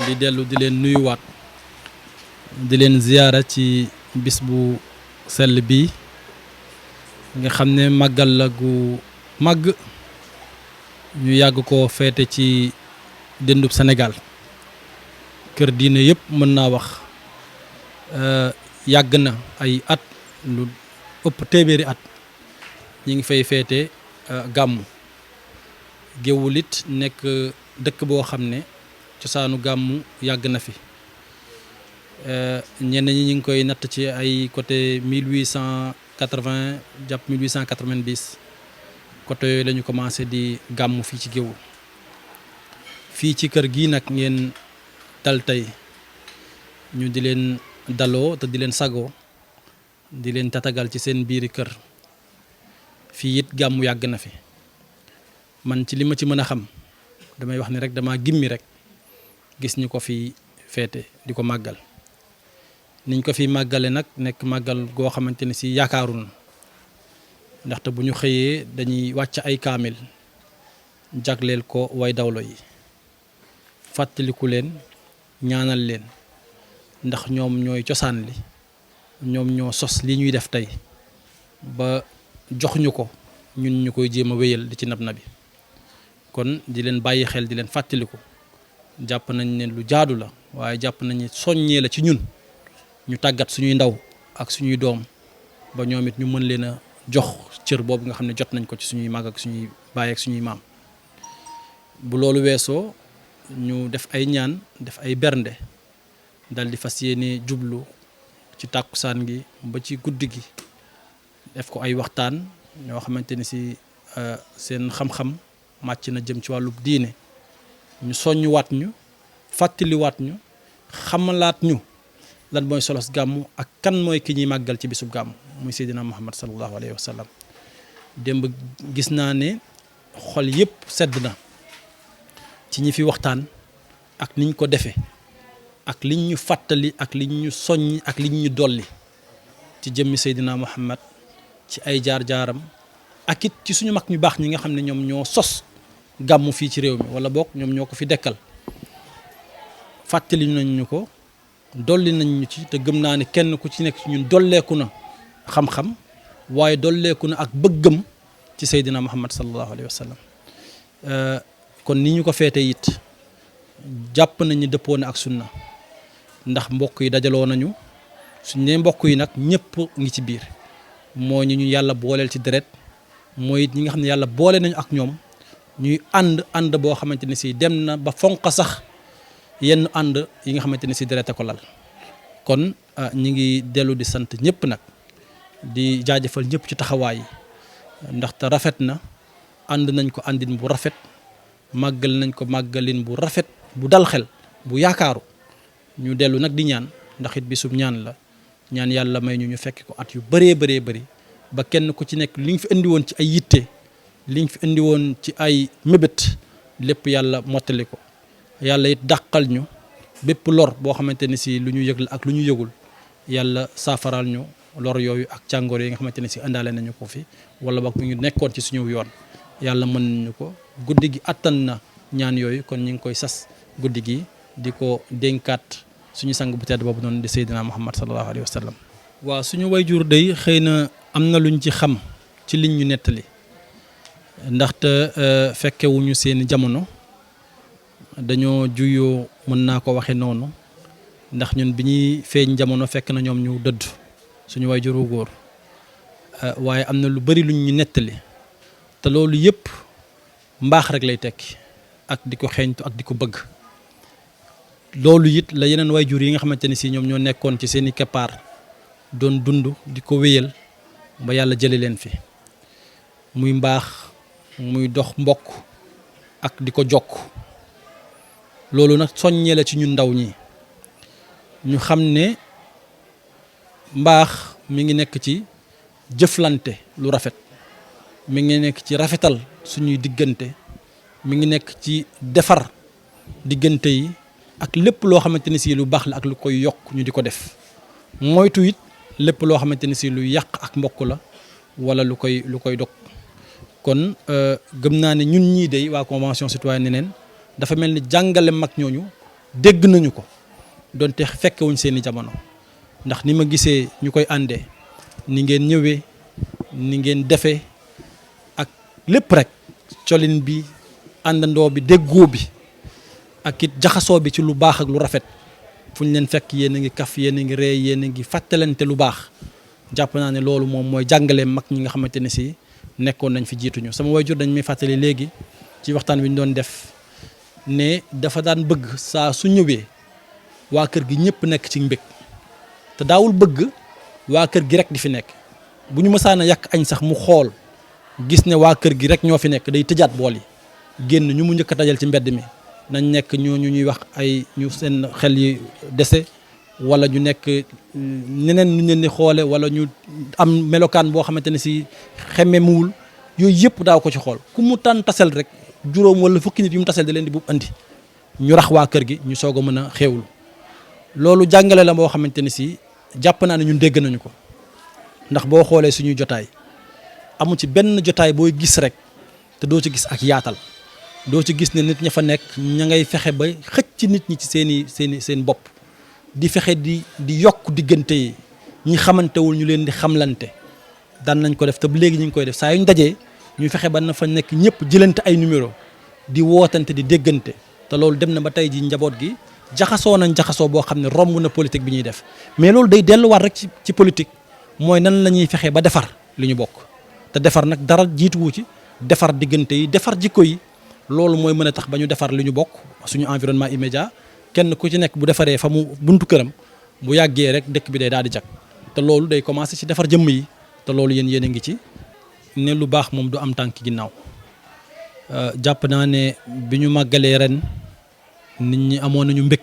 di dellu di leen nuyuwaat di leen ziyaara ci bis bu sell bi nga xam ne màggal la gu màgg ñu yàgg ko feete ci dëndub Sénégal kër diine yëpp mën naa wax yàgg na ay at lu ëpp téeméeri at ñi ngi fay feete gàmmu Géoul it nekk dëkk boo xam ne cosaanu gàmmu yàgg na fi ñenn ñi ñu ngi koy natt ci ay côté 1880 jàpp 1890 côté yooyu la ñu commencé di gàmmu fii ci Géoul fii ci kër gi nag ngeen dal tey ñu di leen daloo te di leen sagoo di leen tatagal ci seen biiri kër fii it gàmmu yàgg na fi man ci li ma ci mën a xam damay wax ni rek dama gimmi rek gis ñu ko fi feete di ko màggal niñ ko fi màggale nag nekk màggal goo xamante ne si yaakaarun ndaxte bu ñu xëyee dañuy wàcc ay kaamil jagleel ko way dawlo yi fàttaliku leen ñaanal leen ndax ñoom ñooy cosaan li ñoom ñoo sos li ñuy def tey ba jox ñu ko ñun ñu koy jéem a wéyal di ci nab nabi kon di leen bàyyi xel di leen fàttaliku jàpp nañ ne lu jaadu la waaye jàpp nañ ne soññee la ci ñun ñu tàggat suñuy ndaw ak suñuy doom ba ñoom it ñu mën leen a jox cër boobu nga xam ne jot nañ ko ci suñuy mag ak suñuy baay ak suñuy maam bu loolu weesoo ñu def ay ñaan def ay bernde dal di fas yéene jublu ci tàkkusaan gi ba ci guddi gi def ko ay waxtaan ñoo xamante ni si seen xam-xam màcc na jëm ci wàllu diine ñu soññuwaat ñu fàttaliwaat ñu xamalaat ñu lan mooy solos gàmmu ak kan mooy ki ñuy màggal ci bisub gàmmu muy Seydina Muhammad sallallahu alayhi wa sallam démb gis naa ne xol yëpp sedd na ci ñi fi waxtaan ak niñ ko defee ak liñ ñu fàttali ak liñ ñu soññ ak liñ ñu dolli ci jëmmi Seydina Muhammad ci ay jaar-jaaram ak it ci suñu mag ñu baax ñi nga xam ne ñoom ñoo sos gàmmu fii ci réew mi wala boog ñoom ñoo ko fi dekkal fàttali nañ ñu ko dolli nañ ñu ci te gëm naa ne kenn ku ci nekk ci ñun dolleeku na xam-xam waaye dolleeku na ak bëggam ci Seydina Muhammad sallallahu alayhi wa sallam kon ni ñu ko feete it jàpp nañ ni dëppoo na ak sunna ndax mbokk yi dajaloo nañu suñ ne mbokk yi nag ñëpp ngi ci biir moo ñu yàlla booleel ci deret mooy it ñi nga xam ne yàlla boole nañu ak ñoom ñuy ànd boo xamante ne si dem na ba fonk sax yenn ànd yi nga xamante ne si deret a ko lal kon ñi ngi dellu di sant ñëpp nag di jaajëfal ñëpp ci taxawaay yi ndaxte rafet na ànd nañ ko àndin bu rafet màggal nañ ko màggalin bu rafet bu dal xel bu yaakaaru ñu dellu nag di ñaan ndax it bisub ñaan la ñaan yàlla may ñu fekk ko at yu bëree bëri ba kenn ku ci nekk li nga fi indi woon ci ay yitte li nga fi indi woon ci ay mébét lépp yàlla mottali ko yàlla it dàqal ñu bépp lor boo xamante ne si lu ñu yëg la ak lu ñu yëgul yàlla saafaral ñu lor yooyu ak càngoor yi nga xamante ne si indaale nañu ko fi wala boog mu ngi nekkoon ci suñu yoon yàlla mën nañu ko guddi gi attan na ñaan yooyu kon ñu ngi koy sas guddi gi di ko dénkaat suñu sang bu tedd boobu noonu di Seydina Muhammad sallallahu alayhi wa sallam. waaw suñu wayjur day xëy na am na luñ ci xam ci liñ ñu nettali ndaxte fekkewuñu seen jamono dañoo juyoo mën naa ko waxe noonu ndax ñun bi ñuy feeñ jamono fekk na ñoom ñu dëdd suñu wayjur wu góor waaye am na lu bari luñ ñu nettali te loolu yëpp mbaax rek lay tekki ak di ko xeeñtu ak di ko bëgg loolu it la yeneen wayjur yi nga xamante ne si ñoom ñoo nekkoon ci seeni keppaar doon dund di ko wéyal ba yàlla jële leen fi muy mbaax muy dox mbokk ak di ko jokk loolu nag soññee la ci ñun ndaw ñi ñu xam ne mbaax mi ngi nekk ci jëflante lu rafet mi ngi nekk ci rafetal suñuy diggante mi ngi nekk ci defar diggante yi ak lépp loo xamante ne si lu baax la ak lu koy yokk ñu di ko def moytu it lépp loo xamante ne si lu yàq ak mbokk la wala lu koy dog kon gëm naa ne ñun ñii day waa convention citoyenne neneen dafa mel ni jàngale mag ñooñu dégg nañu ko donte fekkewuñ seeni jamono ndax ni ma gisee ñu koy àndee ni ngeen ñëwee ni ngeen defee ak lépp rek colin bi àndandoo bi déggoo bi ak it jaxasoo bi ci lu baax ak lu rafet fu ñu leen fekk yéen a ngi kaf yéen a ngi ree yéen a ngi fàttalante lu baax jàpp naa ne loolu moom mooy jàngale mag ñi nga xamante ne si nekkoon nañ fi jiituñu sama waajur dañ may fàttali léegi ci waxtaan wi ñu doon def ne dafa daan bëgg saa su ñëwee waa kër gi ñëpp nekk ci mbég te daawul bëgg waa kër gi rek di fi nekk bu ñu mësaan a yàq añ sax mu xool gis ne waa kër gi rek ñoo fi nekk day tëjaat bool yi génn ñu mu njëkk a dajal ci mbedd mi nañ nekk ñooñu ñuy wax ay ñu seen xel yi dese wala ñu nekk neneen ñu leen di xoole wala ñu am melokaan boo xamante ne si xemmemuwul yooyu yëpp daaw ko ci xool ku mu tànn tasel rek juróom wala fukki nit yu mu tasel da leen di buub andi ñu rax waa kër gi ñu soog a mën a xéewlu loolu jàngale la boo xamante ne si jàpp naa ne ñun dégg nañu ko ndax boo xoolee suñuy jotaay amu ci benn jotaay booy gis rek te doo ci gis ak yaatal doo ci gis ne nit ña fa nekk ña ngay fexe ba xëcc ci nit ñi ci seen bopp di fexe di yokk diggante yi ñi xamantewul ñu leen di xamlante daan nañ ko def te léegi ñu ngi koy def saa yu ñu dajee ñu fexe ba na fa nekk ñëpp jëlante ay numéro di wootante di déggante te loolu dem na ba tey ji njaboot gi jaxasoo nañ jaxasoo boo xam ne romb na politique bi ñuy def mais loolu day delluwaat rek ci politique mooy nan la ñuy fexe ba defar li ñu bokk te defar nag dara jiituwu ci defar diggante yi defar jikko yi loolu mooy mën a tax ba ñu defar li ñu bokk suñu environnement immédiat kenn ku ci nekk bu defaree fa mu buntu këram bu yàggee rek dëkk bi day daal di jag te loolu day commencé ci defar jëmm yi te loolu yéen a ngi ci ne lu baax moom du am tànk ginnaaw jàpp naa ne bi ñu màggalee ren nit ñi amoon nañu mbég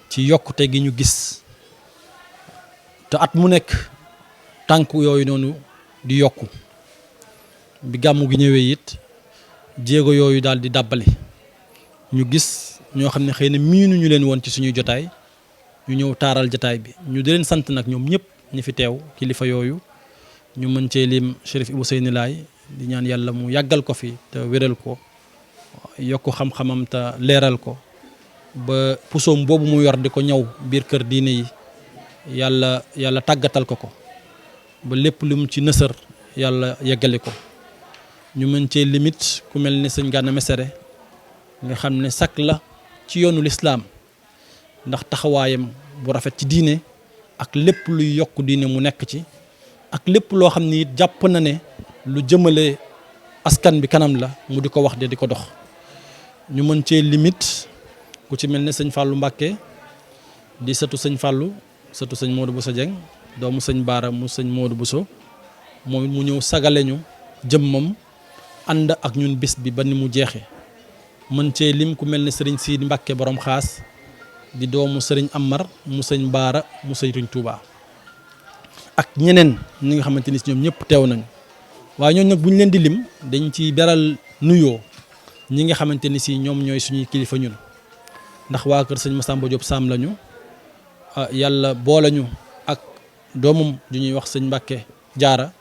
ci yokkute gi ñu gis te at mu nekk tànk yooyu noonu di yokku bi gàmmu gi ñëwee it jéego yooyu daal di dàbbali ñu gis ñoo xam ne xëy na miinuñu leen woon ci suñuy jotaay ñu ñëw taaral jotaay bi ñu di leen sant nag ñoom ñëpp ñi fi teew kilifa yooyu ñu mën cee lim Chérif Ibou Seyni Laay di ñaan yàlla mu yàggal ko fi te wéral ko yokk xam-xamam te leeral ko ba pusoom boobu mu yor di ko ñaw biir kër diine yi yàlla tàggatal ko ba lépp lu mu ci nësër yàlla yeggali ko ñu mën cee limite ku mel ni sëñ Gana Messere nga xam ne sak la ci yoonu lislaam ndax taxawaayam bu rafet ci diine ak lépp luy yokk diine mu nekk ci ak lépp loo xam ni jàpp na ne lu jëmale askan bi kanam la mu di ko wax de di ko dox ñu mën cee limite ku ci mel ne sëñ Fallou Mbacké di sëtu sëñ Fallou sëtu sëñ Modou Bousso Dieng doomu sëñ Baara mu sëñ Modou Bousso moom mu ñëw sagale ñu jëmmam ànd ak ñun bis bi ba ni mu jeexe mën cee lim ku mel ne sëriñ Sidi Mbacké borom xaas di doomu sëriñ Amar mu sëñ Baara mu sëriñ Touba ak ñeneen ñi nga xamante ni si ñoom ñëpp teew nañu waaye ñooñu nag bu ñu leen di lim dañ ci beral nuyoo ñi nga xamante ni si ñoom ñooy suñuy kilifa ñun ndax waa kër sëñ Massamba Diop Sam lañu yàlla boole ñu ak doomam ju ñuy wax sëñ Mbacké Jaara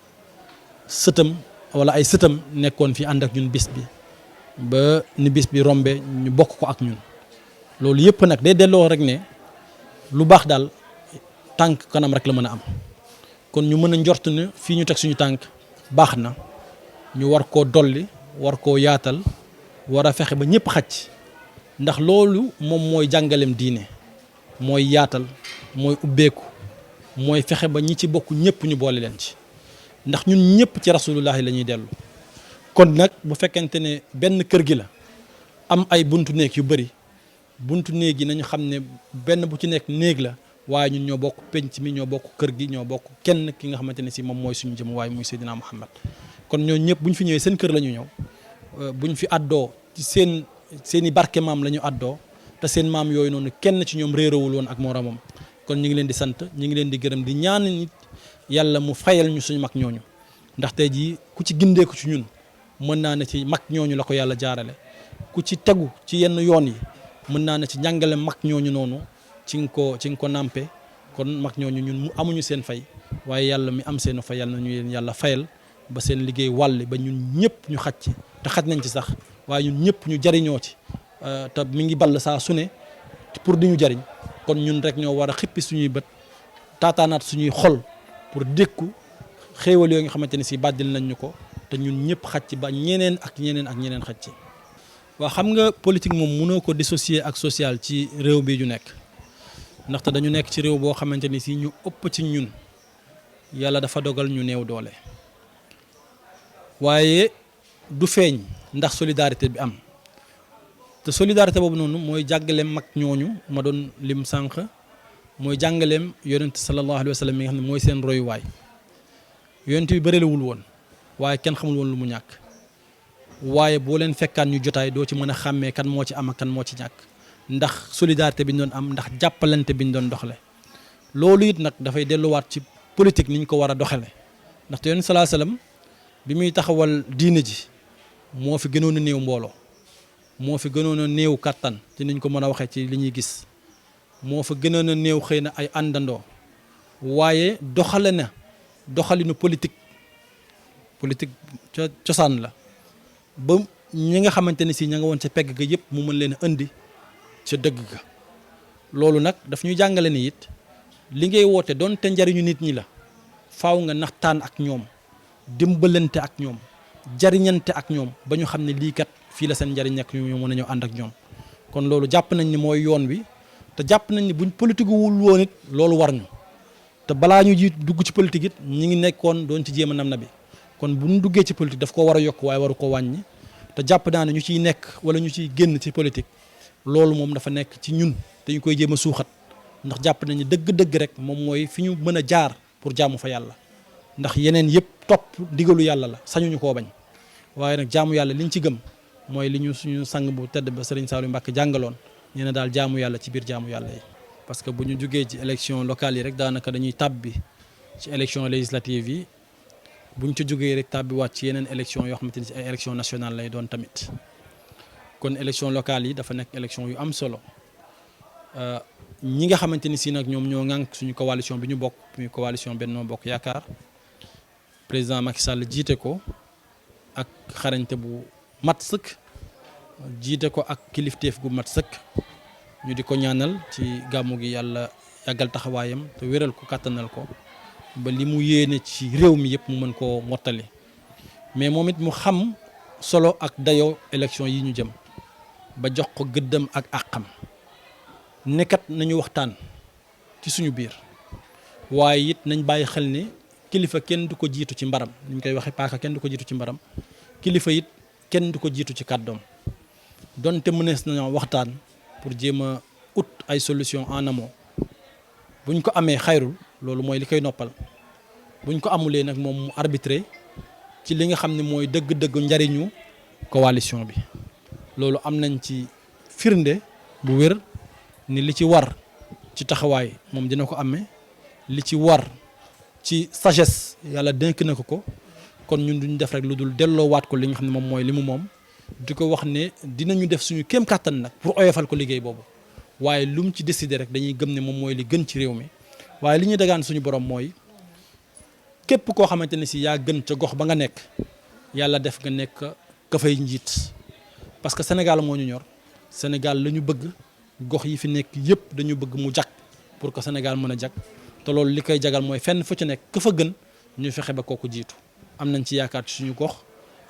sëtam wala ay sëtam nekkoon fi ànd ak ñun bis bi ba ni bis bi rombe ñu bokk ko ak ñun loolu yëpp nag day delloo rek ne lu baax daal tànk kanam rek la mën a am kon ñu mën a njort ne fii ñu teg suñu tànk baax na ñu war koo dolli war koo yaatal war a fexe ba ñëpp xaj ndax loolu moom mooy jàngalem diine mooy yaatal mooy ubbeeku mooy fexe ba ñi ci bokk ñëpp ñu boole leen ci ndax ñun ñëpp ci rasulullahi la ñuy dellu kon nag bu fekkente ne benn kër gi la am ay buntu néeg yu bëri buntu néeg yi nañu xam ne benn bu ci nekk néeg la waaye ñun ñoo bokk penc mi ñoo bokk kër gi ñoo bokk kenn ki nga xamante ne si moom mooy suñu jëm waaye muy Seydina Muhammad kon ñoo ñëpp bu ñu fi ñëwee seen kër la ñu ñëw bu ñu fi addoo ci seeni barke maam la ñu addoo te seen maam yooyu noonu kenn ci ñoom réerawul woon ak moromam kon ñu ngi leen di sant ñu ngi leen di gërëm di ñaan nit yàlla mu fayal ñu suñu mag ñooñu ndax tey jii ku ci gindeeku ci ñun mën naa ne ci mag ñooñu la ko yàlla jaarale ku ci tegu ci yenn yoon yi mën naa ne ci njàngale mag ñooñu noonu ci nga ko nàmpe kon mag ñooñu ñun mu amuñu seen fay waaye yàlla mi am seen fay yàlla na ñu leen yàlla fayal ba seen liggéey wàll ba ñun ñëpp ñu xaj ci te xaj nañ ci sax waaye ñun ñëpp ñu jariñoo ci te mi ngi ball saa su ne pour di ñu jariñ kon ñun rek ñoo war a xippi suñuy bët taataanaat suñuy xol pour dékku xéewal yoo nga xamante ne si bàddil nañ ñu ko te ñun ñëpp xaj ci ba ñeneen ak ñeneen xaj ci. waaw xam nga politique moom mënoo ko dissocier ak social ci réew bi ñu nekk ndaxte dañu nekk ci réew boo xamante ni si ñu ëpp ci ñun yàlla dafa dogal ñu néew doole waaye du feeñ ndax solidarité bi am te solidarité boobu noonu mooy jàngaleem mag ñooñu ma doon lim sànq mooy jàngaleem yonent sallallahu alayhi wa sallam mi nga xam ne mooy seen royuwaay yonent bi bërilewul woon waaye kenn xamul woon lu mu ñàkk waaye boo leen fekkaan ñu jotaay doo ci mën a xàmmee kan moo ci am ak kan moo ci ñàkk ndax solidarité bi ñu doon am ndax jàppalante bi ñu doon doxale loolu it nag dafay delluwaat ci politique ni ñu ko war a doxale ndaxte yonent sallallahu alayhi wa sallam bi muy taxawal diine ji moo fi gënoon a néew mbooloo moo fi gënoon a néew kàttan ci niñ ko mën a waxee ci li ñuy gis moo fa gënoon a néew xëy na ay àndandoo waaye doxale na doxalinu politique cosaan la ba ñi nga xamante ne si ña nga woon ca pegg ga yëpp mu mën leen a indi ca dëgg ga loolu nag daf ñuy jàngale ni it li ngay woote doonte njariñu nit ñi la faaw nga naxtaan ak ñoom dimbalante ak ñoom jariñante ak ñoom ba ñu xam ne lii kat fii la seen njariñ nekk ñu mën a ñëw ànd ak ñoom kon loolu jàpp nañ ni mooy yoon wi te jàpp nañ ni buñ politique wul woon it loolu war ñu te balaa ñu ji dugg ci politique it ñi ngi nekkoon doon ci jéem a nam na bi kon bu ñu duggee ci politique daf ko war a yokk waaye waru ko wàññi te jàpp naa ne ñu ciy nekk wala ñu ciy génn ci politique loolu moom dafa nekk ci ñun dañu koy jéem a suuxat ndax jàpp nañu dëgg-dëgg rek moom mooy fi ñu mën a jaar pour jaamu fa yàlla ndax yeneen yëpp topp digalu yàlla la sañuñu koo bañ waaye nag jaamu yàlla liñ ci gëm mooy li ñu suñu sang bu tedd ba Serigne Saliou Mbacké jàngaloon nee na daal jaamu yàlla ci biir jaamu yàlla yi parce que bu ñu jugee ci élection locale yi rek daanaka dañuy tàbbi ci élection législative yi buñ ci jógee rek tàbbiwaat ci yeneen élection yoo xamante ni ci ay élection nationale lay doon tamit kon élection locale yi dafa nekk élection yu am solo ñi nga xamante ni si nag ñoom ñoo ŋànk suñu coalition bi ñu bokk muy coalition Benno Bokk Yaakaar président Macky Sall jiite ko ak xarañte bu mat sëkk jiite ko ak kilifteef gu mat sëkk ñu di ko ñaanal ci gàmmu gi yàlla yàggal taxawaayam te wéral ko kàttanal ko ba li mu yéene ci réew mi yëpp mu mën koo mottali mais moom it mu xam solo ak dayoo élection yi ñu jëm ba jox ko gëddam ak àqam nekkat nañu waxtaan ci suñu biir waaye it nañ bàyyi xel ne kilifa kenn du ko jiitu ci mbaram ni ñu koy waxee paaka kenn du ko jiitu ci mbaram kilifa it kenn du ko jiitu ci kàddoom donte mënees nañoo waxtaan pour jéem a ut ay solution en amont buñ ko amee xayrul loolu mooy li koy noppal buñ ko amulee nag moom mu arbitré ci li nga xam ne mooy dëgg-dëgg njariñu coalition bi loolu am nañ ci firnde bu wér ni li ci war ci taxawaay moom dina ko amee li ci war ci sagesse yàlla dénk na ko kon ñun duñ def rek lu dul delloowaat ko li nga xam ne moom mooy li mu moom di ko wax ne dinañu def suñu kéem kàttan nag pour oyofal ko liggéey boobu waaye lu mu ci décider rek dañuy gëm ne moom mooy li gën ci réew mi waaye li ñuy dagaan suñu borom mooy képp koo xamante ne si yaa gën ca gox ba nga nekk yàlla def nga nekk ka fay njiit parce que Sénégal moo ñu ñor Sénégal la ñu bëgg gox yi fi nekk yëpp dañu bëgg mu jag pour que Sénégal mën a jag te loolu li koy jagal mooy fenn fu ci nekk ka fa gën ñu fexe ba kooku jiitu am nañ ci yaakaar ci suñu gox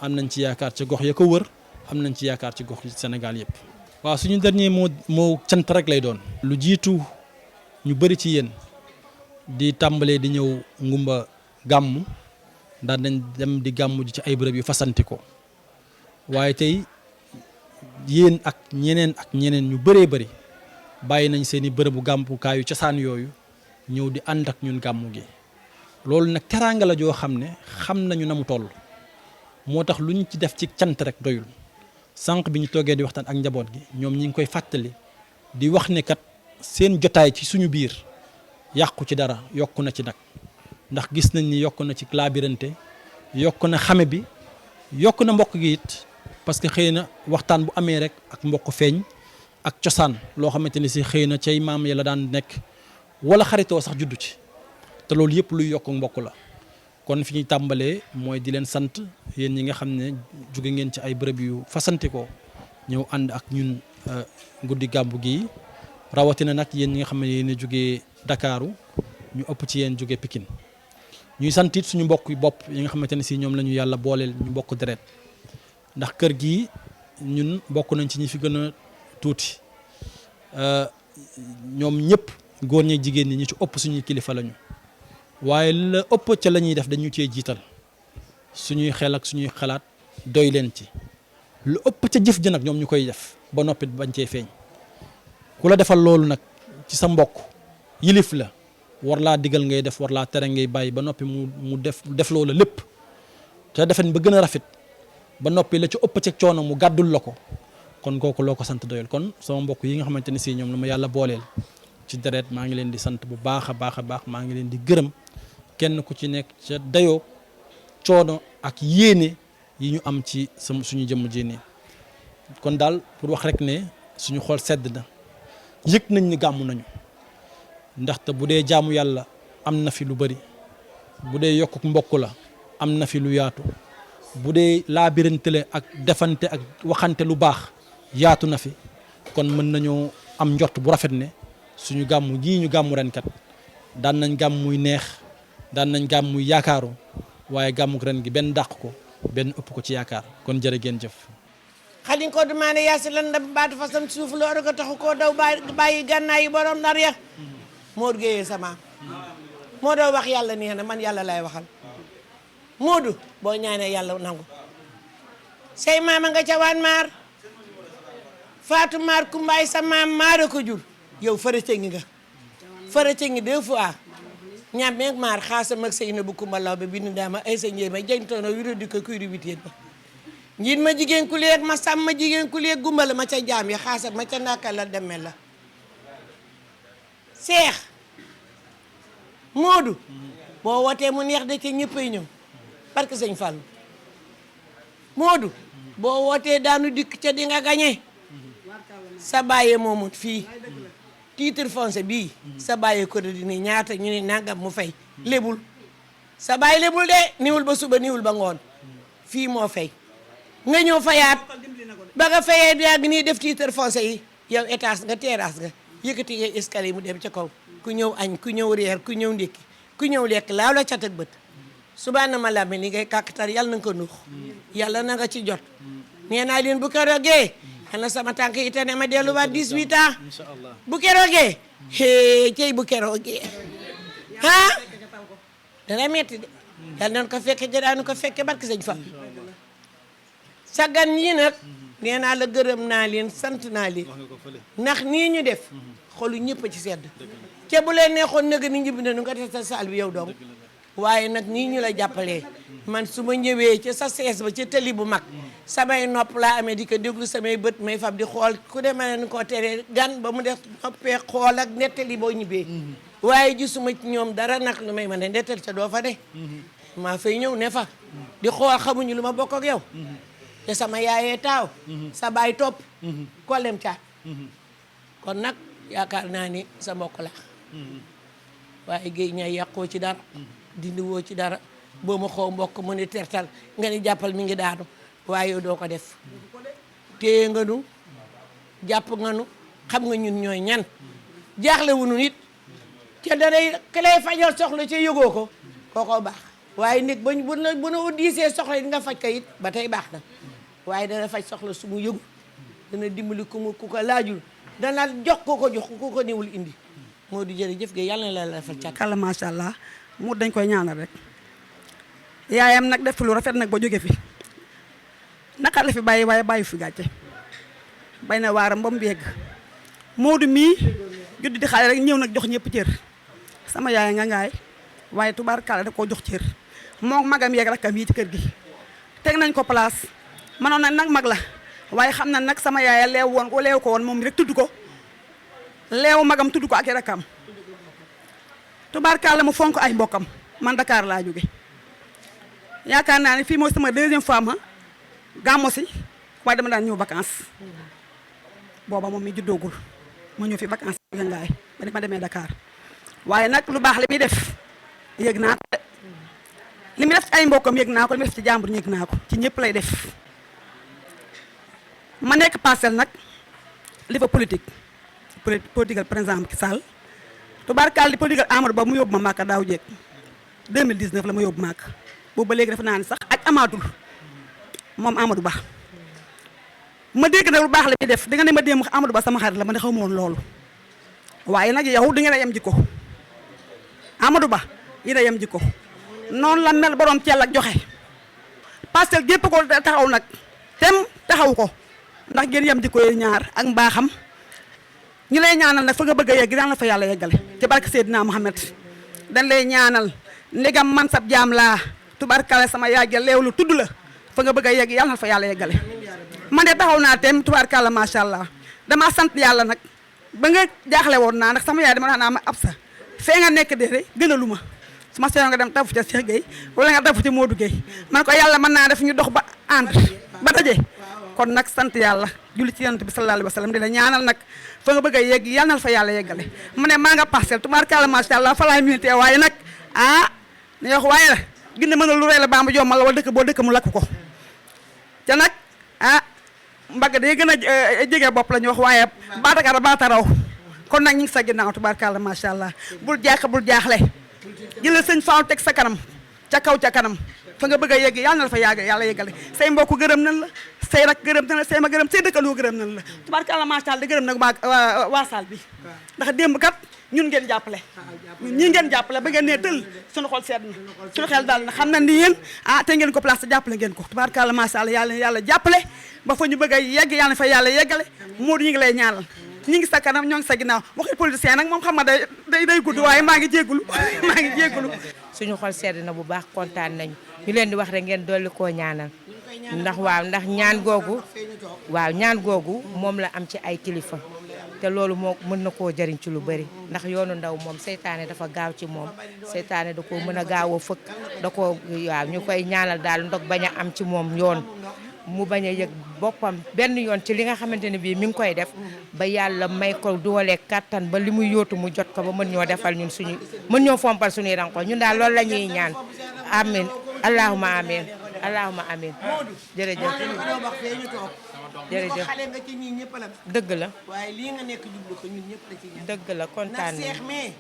am nañ ci yaakaar ci gox ya ko wër am nañ ci yaakaar ci gox yi Sénégal yëpp. waaw suñu dernier moo cant rek lay doon. lu jiitu ñu bëri ci yéen di tàmbalee di ñëw ngumba gàmm daan nañ dem di gàmm ji ci ay bërëb yu fasanti ko waaye tey yéen ak ñeneen ñu bëree bëri bàyyi nañ seen i bërëbu gàmmukaayu cosaan yooyu ñëw di ànd ak ñun gàmmu gi loolu nag teraanga la joo xam ne xam nañu na mu toll moo tax lu ñu ci def ci cant rek doyul sànq bi ñu toogee di waxtaan ak njaboot gi ñoom ñi ngi koy fàttali di wax ne kat seen jotaay ci suñu biir yàqu ci dara yokku na ci nag ndax gis nañ ni yokk na ci laabirante yokk na xame bi yokk na mbokk gi it parce que xëy na waxtaan bu amee rek ak mbokk feeñ ak cosaan loo xamante ni si xëy na cay maam ya la daan nekk wala xaritoo sax juddu ci te loolu yëpp luy yokk mbokk la kon fi ñuy tàmbalee mooy di leen sant yéen ñi nga xam ne jóge ngeen ci ay bërëb yu fasanti ko ñëw ànd ak ñun guddi gàmmu gi rawatina nag yéen ñi nga xam ne yéen a jógee Dakaaru ñu ëpp ci yéen jógee Pikine ñuy sant it suñu mbokk bopp yi nga xamante ne si ñoom la ñu yàlla booleel ñu mbokk deret ndax kër gi ñun bokk nañ ci ñi fi gën a tuuti ñoom ñëpp góor ñi jigéen ñi ñu ci ëpp suñuy kilifa lañu waaye la ëpp ca la ñuy def dañu cee jiital suñuy xel ak suñuy xalaat doy leen ci lu ëpp ca jëf ji nag ñoom ñu koy def ba noppit bañ cee feeñ ku la defal loolu nag ci sa mbokk yilif la war laa digal ngay def war laa tere ngay bàyyi ba noppi mu def loola lépp te defen ba gën a rafet ba noppi la ci ëpp ca coono mu gàddul la ko kon kooku loo ko sant doyul kon sama mbokk yi nga xamante ne si ñoom la ma yàlla booleel ci deret maa ngi leen di sant bu baax a baax a baax maa ngi leen di gërëm kenn ku ci nekk ca dayoo coono ak yéene yi ñu am ci suñu jëmm ji nii kon daal pour wax rek ne suñu xol sedd na yëg nañ ni gàmmu nañu ndaxte bu dee jaamu yàlla am na fi lu bari bu dee yokkuk mbokk la am na fi lu yaatu bu dee laabirantele ak defante ak waxante lu baax yaatu na fi kon mën nañoo am njort bu rafet ne suñu gàmmu gii ñu gàmmu ren kat daan nañ gàmm muy neex daan nañ gàmm muy yaakaaru waaye gàmmuk ren gi benn dàq ko benn ëpp ko ci yaakaar kon jërë ngeen jëf xadin ko demandé yaasi lan da baatu fasam suuf loolu ko taxu koo daw bàyyi gànnaay yi borom nar ya Modou Gueye sama moo doo wax yàlla nee na man yàlla lay waxal Modou boo ñaanee yàlla nangu say maama nga ca waan maar Fatou maar kumbaay sa maam maara ko jur yow farate ngi nga farate ngi 2 fois ñam meeg maar xaasam ak sëy na bu kumba law be bindu daama ay sa njéema jëntono wiro di ko kuy di witeet ba njiit ma jigéen ku leeg ma sàmm ma jigéen ku leeg gumbala ma ca jaam ya xaasam ma ca ndaka la demel la seex Modou boo wootee mu neex de ca ñëppay ñëw parce que sëñ Fallou Modou boo wootee daanu dikk ca di nga gañe sa bàyyee moomut fii titre foncier bii sa bàyyee ko di ni ñaata ñu ne nangam mu fay lebul sa bàyyi lebul de niwul ba suba niwul ba ngoon fii moo fay nga ñëw fayaat ba nga fayee yàgg nii def titre foncier yi yow étage nga terrasse nga yëkkati ngay escalier mu dem ca kaw ku ñëw añ ku ñëw reer ku ñëw ndékki ku ñëw lekk laaw la cat ak bët subaana ma làmmi li ngay kàkkatar yàlla na nga ko nuux yàlla na nga ci jot nee naa leen bu keroogee xanaa sama tànk yi te ne ma delluwaat 18 ans bu keroogee cey bu keroogee ah dana metti de yàlla nañ ko fekke jadaanu ko fekke barke sëñ fa sa gan ñii nag nee naa la gërëm naa leen sant naa leen ndax nii ñu def xolu ñëpp a ci sedd te bu leen neexoon nag ni njëb na nu nga def sa saal bi yow dong waaye nag nii ñu la jàppalee man su ma ñëwee ca sa sees ba ca tëli bu mag samay nopp laa amee di ko déglu samay bët may fab di xool ku demee ne koo teree gan ba mu def noppee xool ak nettali boo ñibbee waaye gisuma ci ñoom dara nag lu may mën a nettal ca doo fa de maa fay ñëw ne fa di xool xamuñu lu ma bokk ak yow te sama yaayee taaw sa baay topp kollem caat kon nag yaakaar naa ni sa mbokk la waaye géej ñay yàqoo ci dara dindi woo ci dara boo ma xoo mbokk mu ni tertal nga ni jàppal mi ngi daanu waaye yow doo ko def téye nga nu jàpp nga nu xam nga ñun ñooy ñan jaaxle wu nu nit te danay ki lay fajal soxla ca yëgoo ko kooko baax waaye nit bu nu diisee soxla it nga faj ko it ba tey baax na waaye dana faj soxla su mu yëgu dana dimbali ku ko laajul dana jox ko jox ku ko niwul indi moo di jërëjëf ge yàlla na la defal cat kàlla macha allah mu dañ koy ñaanal rek yaayam nag def lu rafet nag ba jóge fi naka la fi bàyyi waaye bàyyi fi gàcce bay na waaram ba mu yegg Modou mii judd di xale rek ñëw nag jox ñëpp cër sama yaay nga ngaay waaye tubaarkàlla da koo jox cër moo magam yeeg rakkam yi ci kër gi teg nañ ko place manoon na nag mag la waaye xam na nag sama yaay leew ko woon moom rek tudd ko leew magam tudd ko ak rakkam tubaarkàlla mu fonk ay mbokkam man Dakar laa jóge yaakaar naa ne fii mooy sama 2e fois ma gàmmo si waaye dama daan ñëw vacances booba moom mi juddoogul ma ñëw fi vacances ngaay ba ma demee Dakar waaye nag lu baax li muy def yëg naa ko li muy def ci ay mbokkam yëg naa ko li muy def ci jàmbur yëg naa ko ci ñëpp lay def ma nekk Parcelles nag li fa politique political président Macky Sall tubaarkaal di political Amadou Ba mu yóbbu ma Màkka daaw jéeg 2019 la ma yóbbu Màkka boobu ba léegi dafa naa ni sax ak amaatul moom Amadou Ba ma dégg nag lu baax la muy def di nga ne ma démb Amadou Ba sama xarit la ma ne xaw ma woon loolu waaye nag yow di nga la yem jikko Amadou Ba yi da yem jikko noonu la mel borom teel ak joxe Parcelles gépp ko taxaw nag tem taxaw ko ndax ngeen yem jikko yi ñaar ak mbaaxam ñu lay ñaanal nag fa nga bëgg a yegg daan la fa yàlla yeggale ci barke Seydina Mohamed dañ lay ñaanal ndegam man sab jaam laa tubaarkale sama yàgge leewlu tudd la fa nga bëgg a yegg yàlla na fa yàlla yeggale man de taxaw naa tem tubaarkalla macha allah damaa sant yàlla nag ba nga jaaxle woon naa ndax sama yaay dama naa ma ab sa fee nga nekk de gënalu ma su ma seyoon nga dem tafu ca Cheikh Gueye wala nga tafu ca Modou Gueye man ko yàlla mën naa def ñu dox ba ànd ba daje kon nag sant yàlla julli ci yonent bi sallallahu alayhi wa sallam di la ñaanal nag fa nga bëgg a yegg yàlla na fa yàlla yeggale mu ne maa nga Parcelles tubaarkalla macha allah fa laay minité waaye nag ni wax waaye la gën a mën a lu rey la baa mu jommal la wala dëkk boo dëkk mu lakk ko te nag mbagg day gën a jege bopp la ñu wax waaye baatakara baataraw kon nag ñu ngi sa ginnaaw tubaarkalla macha allah bul jaaxle jëlal sëñ Fall teg sa kanam ca kaw ca kanam fa nga bëgg a yegg yàlla na la fa yàlla yeggale say mbokk gërëm nañ la say rak gërëm nañ la say ma gërëm say dëkkandoo gërëm nañ la tubaarkalla macha allah di gërëm nag waa saal bi ndax démb kat ñun ngeen jàppale ñun ñii ngeen jàppale ba ngeen nee tël suñu xol sedd na suñu xel daal na xam na ni yéen te ngeen ko place jàppale ngeen ko tubaarkalla macha allah yàlla jàppale ba fa ñu bëgg a yegg yàlla na fa yàlla yeggale Modou ñu ngi lay ñaanal ñi ngi sa kanam ñoo ngi sa ginnaaw waxi politicien nag moom xam nga day gudd waaye maa ngi jéggulu suñu xol sedd na bu baax kontaan nañu ñu leen di wax rek ngeen dolli koo ñaanal ndax ñaan googu moom la am ci ay kilifa te loolu moo mën na koo jëriñ ci lu bëri ndax yoonu ndaw moom seytaane dafa gaaw ci moom seytaane da koo mën a gaaw a fëkk da koo waaw ñu koy ñaanal daal ndog bañ a am ci moom yoon mu bañ a yëg boppam benn yoon ci li nga xamante ne bii mi ngi koy def ba yàlla may ko doole kattan ba li muy yóotu mu jot ko ba mën ñoo defal ñun mën ñoo fompal suñuy ranko ñun daal loolu la ñuy ñaan amin allahuma amin jërëjëf jërëjëf xale nga ci ñii ñëpp la dëgg la waaye lii nga nekk jublu ko ñun ñëpp la ci ñaan dëgg la kontaan ndax Seex mee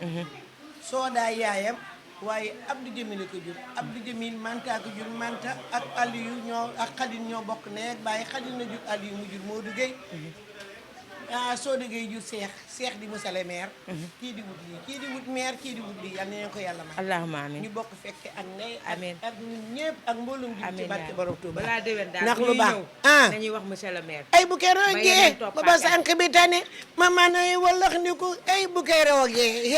soo daa yaayam waaye Abdou Jamil ko jur Abdou Jamil Manta ko jur Manta ak Aliou ak Khalil ñoo bokk ne bàyyi Khalil na jur Aliou mu jur Modou Gueye soo dëggee jur Seex di Moussa le maire kii di wut lii kii di wut maire kii di wut lii yal na ko yàlla may allahumma amin ñu bokk fekke ak ndey amiin ak ñun ñëpp ak mboolum ji ci barke borom Touba balaa déwén daal ndax lu baax nañuy wax monsieur le maire ay bu keroogee ba sànq bi tane ma mën a wallax ni ko ay bu keroogee